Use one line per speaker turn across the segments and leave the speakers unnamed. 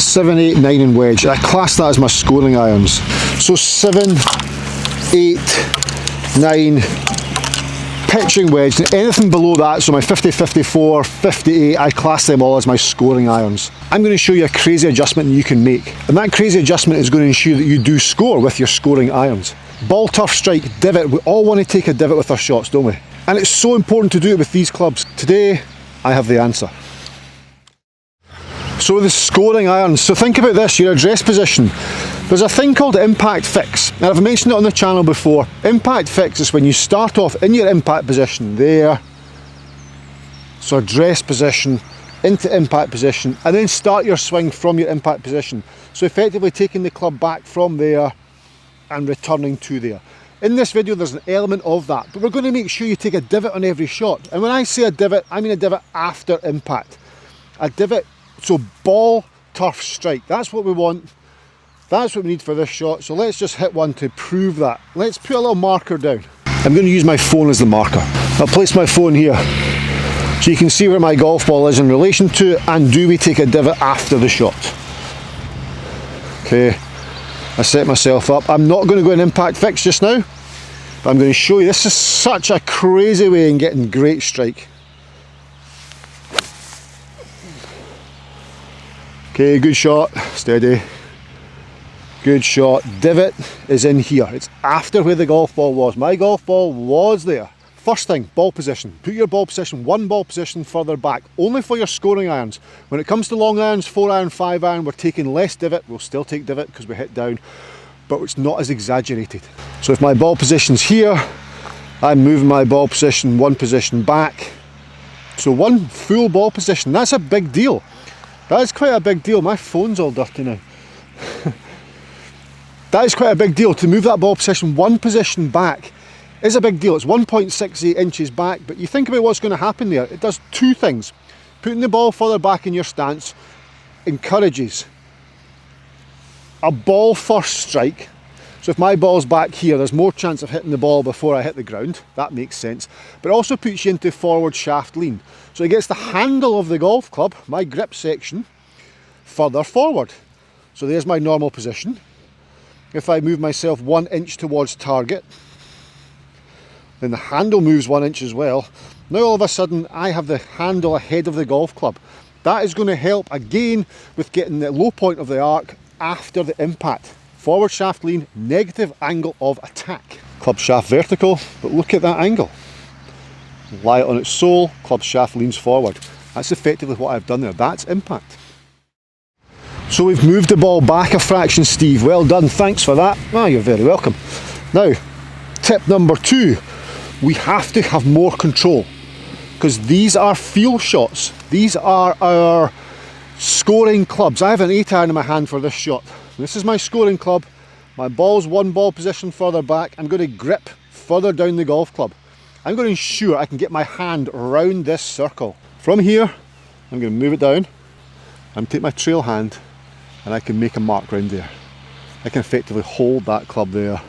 7, 8, 9 and wedge. I class that as my scoring irons. So 7, 8, 9, pitching wedge, and anything below that, so my 50, 54, 58, I class them all as my scoring irons. I'm going to show you a crazy adjustment you can make, and that crazy adjustment is going to ensure that you do score with your scoring irons. Ball, turf, strike, divot, we all want to take a divot with our shots, don't we? And it's so important to do it with these clubs. Today, I have the answer. So the scoring irons, so think about this, your address position. There's a thing called impact fix. Now I've mentioned it on the channel before. Impact fix is when you start off in your impact position there. So address position, into impact position, and then start your swing from your impact position. So effectively taking the club back from there and returning to there. In this video there's an element of that, but we're going to make sure you take a divot on every shot. And when I say a divot, I mean a divot after impact. A divot, so ball, turf, strike. That's what we want. That's what we need for this shot. So let's just hit one to prove that. Let's put a little marker down. I'm going to use my phone as the marker. I'll place my phone here so you can see where my golf ball is in relation to it, and do we take a divot after the shot. Okay, I set myself up. I'm not going to go in impact fix just now, but I'm going to show you. This is such a crazy way in getting great strike. Okay, good shot, steady. Good shot. Divot is in here. It's after where the golf ball was. My golf ball was there. First thing, ball position. Put your ball position, one ball position further back, only for your scoring irons. When it comes to long irons, 4 iron, 5 iron, we're taking less divot. We'll still take divot because we hit down, but it's not as exaggerated. So if my ball position's here, I'm moving my ball position one position back. So one full ball position, that's a big deal. That is quite a big deal. My phone's all dirty now. That is quite a big deal. To move that ball position one position back is a big deal. It's 1.68 inches back, but you think about what's going to happen there. It does two things. Putting the ball further back in your stance encourages a ball first strike. So if my ball's back here, there's more chance of hitting the ball before I hit the ground. That makes sense. But it also puts you into forward shaft lean. So it gets the handle of the golf club, my grip section, further forward. So there's my normal position. If I move myself 1 inch towards target, then the handle moves 1 inch as well. Now all of a sudden I have the handle ahead of the golf club. That is going to help again with getting the low point of the arc after the impact. Forward shaft lean, negative angle of attack. Club shaft vertical, but look at that angle. Lie it on its sole, club shaft leans forward. That's effectively what I've done there. That's impact. So we've moved the ball back a fraction, Steve. Well done, thanks for that. Ah, you're very welcome. Now, tip number 2, we have to have more control, because these are feel shots. These are our scoring clubs. I have an 8 iron in my hand for this shot. This is my scoring club. My ball's one ball position further back. I'm going to grip further down the golf club. I'm going to ensure I can get my hand around this circle. From here, I'm going to move it down and take my trail hand, and I can make a mark round there. I can effectively hold that club there,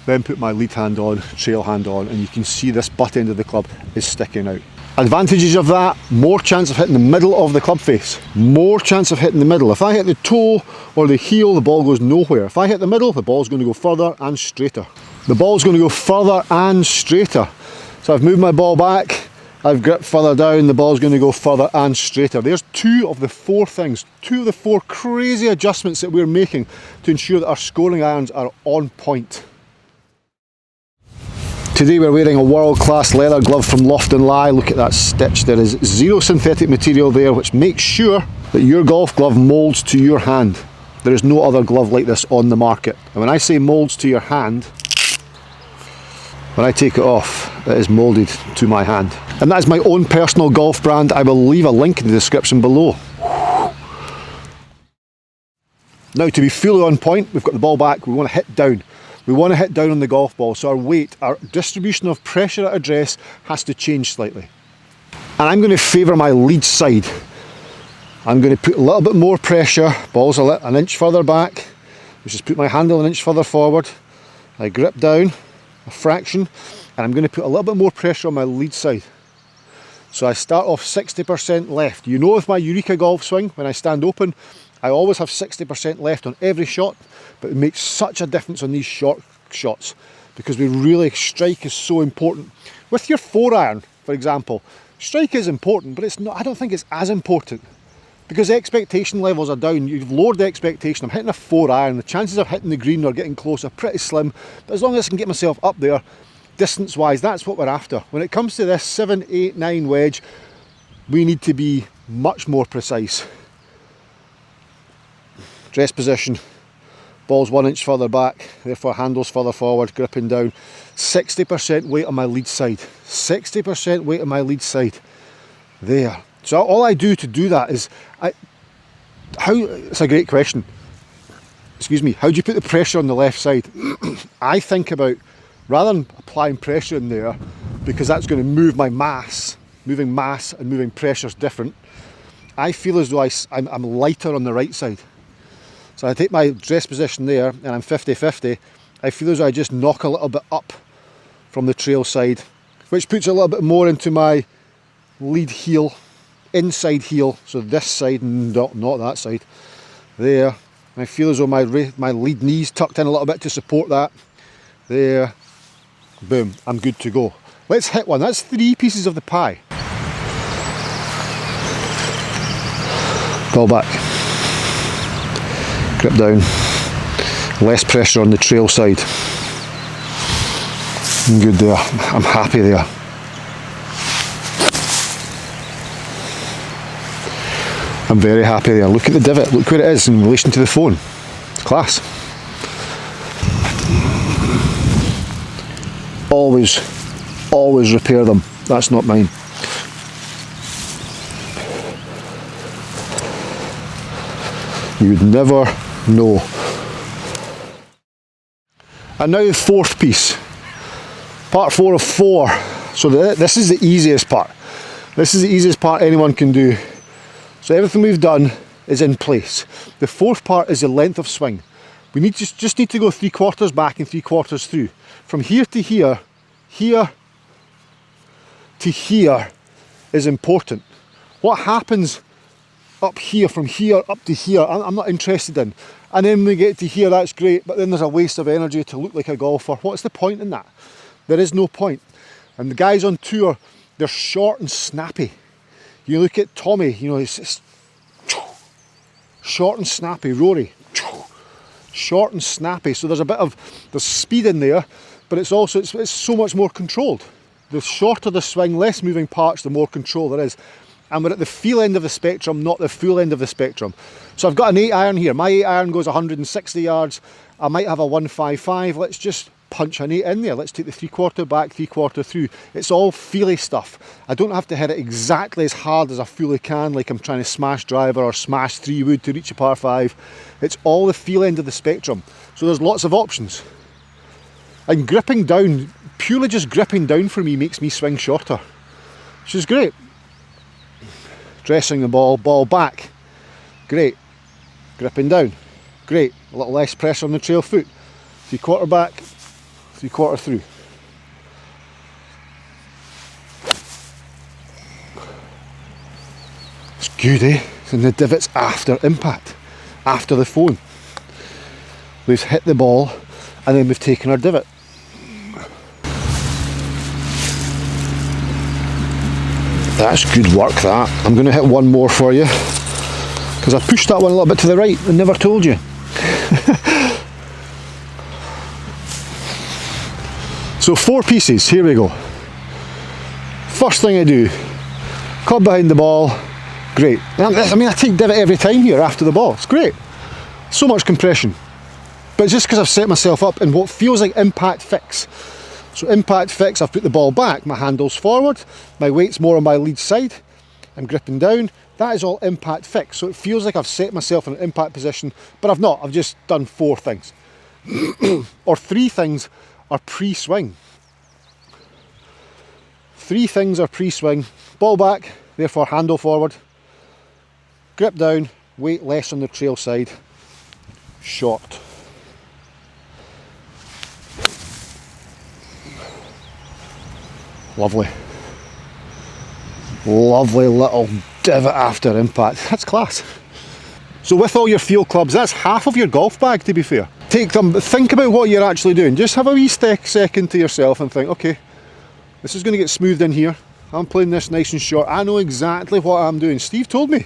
then put my lead hand on, trail hand on, and you can see this butt end of the club is sticking out. Advantages of that: more chance of hitting the middle of the club face, more chance of hitting the middle. If I hit the toe or the heel, the ball goes nowhere. If I hit the middle, the ball's going to go further and straighter. The ball's going to go further and straighter. So I've moved my ball back, I've gripped further down, the ball's going to go further and straighter. There's 2 of the 4 things, 2 of the 4 crazy adjustments that we're making to ensure that our scoring irons are on point. Today we're wearing a world-class leather glove from Loft & Lie. Look at that stitch. There is zero synthetic material there, which makes sure that your golf glove moulds to your hand. There is no other glove like this on the market. And when I say moulds to your hand, when I take it off, it is moulded to my hand. And that is my own personal golf brand. I will leave a link in the description below. Now, to be fully on point, we've got the ball back, we want to hit down. We want to hit down on the golf ball, so our weight, our distribution of pressure at address has to change slightly. And I'm going to favour my lead side. I'm going to put a little bit more pressure, ball's an inch further back, which is put my handle an inch further forward. I grip down a fraction, and I'm going to put a little bit more pressure on my lead side. So I start off 60% left. You know, with my Eureka golf swing, when I stand open, I always have 60% left on every shot, but it makes such a difference on these short shots because we really, strike is so important. With your 4-iron, for example, strike is important, but it's not, I don't think it's as important because the expectation levels are down. You've lowered the expectation. I'm hitting a 4-iron. The chances of hitting the green or getting close are pretty slim, but as long as I can get myself up there, distance-wise, that's what we're after. When it comes to this 7, 8, 9 wedge, we need to be much more precise. Dress position, ball's 1 inch further back, therefore handles further forward, gripping down. 60% weight on my lead side. 60% weight on my lead side. There. So all I do to do that is, it's a great question. Excuse me, how do you put the pressure on the left side? I think about, rather than applying pressure in there, because that's going to move my mass, moving mass and moving pressure is different, I feel as though I'm lighter on the right side. So I take my dress position there and I'm 50-50. I feel as though I just knock a little bit up from the trail side, which puts a little bit more into my lead heel, inside heel, so this side, not that side. There. I feel as though my lead knee's tucked in a little bit to support that. There. Boom, I'm good to go. Let's hit one. That's 3 pieces of the pie. Ball back. Grip down. Less pressure on the trail side. I'm good there. I'm happy there. I'm very happy there. Look at the divot. Look where it is in relation to the phone. Class. Always repair them. That's not mine. You would never know. And now the 4th piece. Part 4 of 4. So this is the easiest part. This is the easiest part anyone can do. So everything we've done is in place. The 4th part is the length of swing. We need just need to go 3/4 back and 3/4 through. From here to here, here to here is important. What happens up here, from here up to here, I'm not interested in. And then when we get to here, that's great, but then there's a waste of energy to look like a golfer. What's the point in that? There is no point. And the guys on tour, they're short and snappy. You look at Tommy, you know, it's short and snappy. Rory, short and snappy. So there's speed in there, but it's also, it's so much more controlled. The shorter the swing, less moving parts, the more control there is. And we're at the feel end of the spectrum, not the full end of the spectrum. So I've got an 8-iron here. My 8-iron goes 160 yards. I might have a 155. Let's just punch an 8 in there. Let's take the 3/4 back, 3/4 through. It's all feely stuff. I don't have to hit it exactly as hard as I fully can, like I'm trying to smash driver or smash 3 wood to reach a par 5. It's all the feel end of the spectrum. So there's lots of options. And gripping down, purely just gripping down for me makes me swing shorter, which is great. Dressing the ball back, great. Gripping down, great. A little less pressure on the trail foot. 3/4 back, 3/4 through. It's good, eh? And the divots after impact, after the phone. We've hit the ball and then we've taken our divot. That's good work, that. I'm going to hit one more for you because I pushed that one a little bit to the right and never told you. So 4 pieces, here we go. First thing I do, club behind the ball, great. I mean, I take divot every time here after the ball, it's great. So much compression. But it's just because I've set myself up in what feels like impact fix. So impact fix, I've put the ball back, my handle's forward, my weight's more on my lead side, I'm gripping down. That is all impact fix. So it feels like I've set myself in an impact position, but I've not. I've just done 4 things. Or 3 things are pre-swing. 3 things are pre-swing. Ball back, therefore handle forward. Grip down, weight less on the trail side. Short. Lovely. Lovely little divot after impact. That's class. So with all your field clubs, that's half of your golf bag, to be fair. Take them, think about what you're actually doing. Just have a wee second to yourself and think, okay, this is going to get smoothed in here. I'm playing this nice and short. I know exactly what I'm doing. Steve told me.